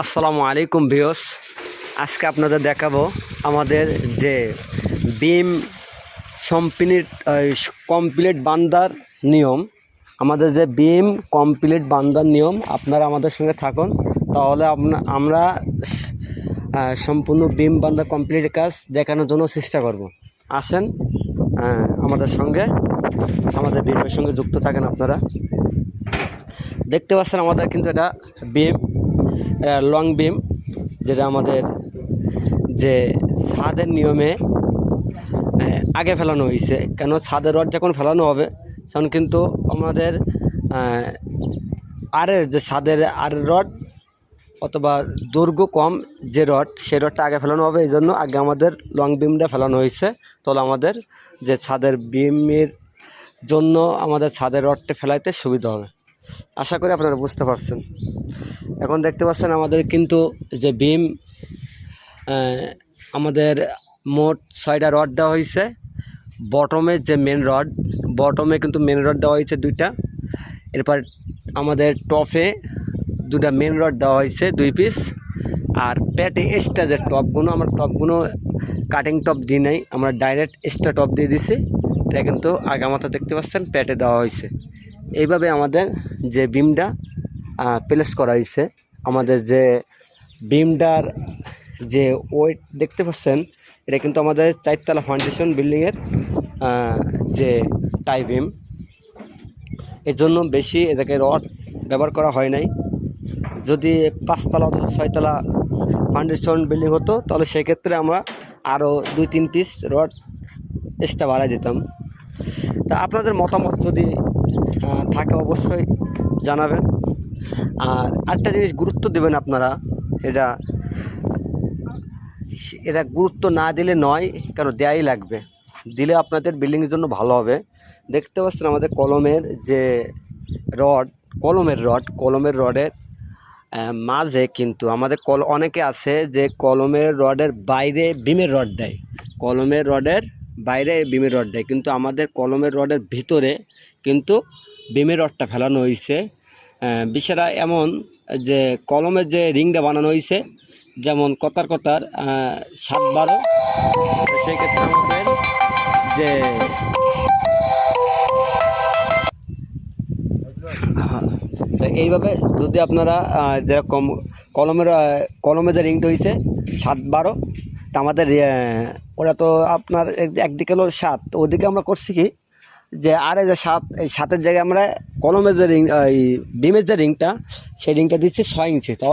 আসসালামু আলাইকুম ভিউয়ার্স, আজকে আপনাদের দেখাবো আমাদের যে বিম কমপ্লিট বান্ধার নিয়ম। আমাদের যে বিম কমপ্লিট বান্ধার নিয়ম, আপনারা আমাদের সঙ্গে থাকুন, তাহলে আমরা সম্পূর্ণ বিম বান্ধা কমপ্লিট কাজ দেখানোর জন্য চেষ্টা করব। আসেন আমাদের সঙ্গে, আমাদের বিমের সঙ্গে যুক্ত থাকেন। আপনারা দেখতে পাচ্ছেন আমাদের কিন্তু এটা বিম, লং বিম, যেটা আমাদের যে ছাদের নিয়মে আগে ফেলানো হয়েছে। কেন ছাদের রড যখন ফেলানো হবে তখন কিন্তু আমাদের আরের যে ছাদের আরের রড অথবা দৈর্ঘ্য কম যে রড, সেই রডটা আগে ফেলানো হবে। এই জন্য আগে আমাদের লং বিমটা ফেলানো হয়েছে, তাহলে আমাদের যে ছাদের বিমের জন্য আমাদের ছাদের রডটা ফেলাইতে সুবিধা হবে। আশা করি আপনারা বুঝতে পারছেন। এখন দেখতে পাচ্ছেন আমাদের কিন্তু যে বিম, আমাদের মোট 6টা রড দেওয়া হয়েছে। বটমের যে মেন রড, বটমে কিন্তু মেন রড দেওয়া হয়েছে 2টা। এরপর আমাদের টপে 2টা মেন রড দেওয়া হয়েছে 2 পিস। আর প্যাটে এক্সট্রা যে টপগুলো, আমরা টপগুলো কাটিং টপ দিই নাই, আমরা ডাইরেক্ট এক্সট্রা টপ দিয়ে দিছি। এটা কিন্তু আগামাথা দেখতে পাচ্ছেন প্যাটে দেওয়া হয়েছে। এইভাবে আমাদের যে বিমটা প্লেস করা হয়েছে। আমাদের যে বিমটার যে ওয়েট দেখতে পাচ্ছেন, এটা কিন্তু আমাদের 4তলা ফাউন্ডেশন বিল্ডিংয়ের যে টাই বিম। এর জন্য বেশি এটাকে রড ব্যবহার করা হয় নাই। যদি 5তলা অথবা 6তলা ফাউন্ডেশন বিল্ডিং হতো, তাহলে সেক্ষেত্রে আমরা আরও 2-3 পিস রড এক্সট্রা বাড়াই দিতাম। তা আপনাদের মতামত যদি থাকে অবশ্যই জানাবেন। আর একটা জিনিস গুরুত্ব দেবেন আপনারা, এটা গুরুত্ব না দিলে নয়, কেন দেয়াই লাগবে, দিলে আপনাদের বিল্ডিংয়ের জন্য ভালো হবে। দেখতে পাচ্ছেন আমাদের কলমের যে রড, কলমের রডের মাঝে কিন্তু আমাদের অনেকে আছে যে কলমের রডের বাইরে বিমের রড দেয়, কলমের রডের বাইরে বিমের রড দেয়, কিন্তু আমাদের কলমের রডের ভিতরে কিন্তু বিমের রডটা ফেলানো হয়েছে। বিষয়টা এমন যে কলমের যে রিংটা বানানো হয়েছে, যেমন কতার 7-12, সেক্ষেত্রে আমাদের যে এইভাবে যদি আপনারা যেরকম কলমের যে রিংটা হয়েছে 7-12, তা আমাদের ওরা তো আপনার একদিকে হলো 7, তো ওদিকে আমরা করছি কি যে আরে যে 7, এই 7-এর জায়গায় আমরা কলমের যে রিং, এই বিমের যে রিংটা, সেই রিংটা দিচ্ছি 6 ইঞ্চি।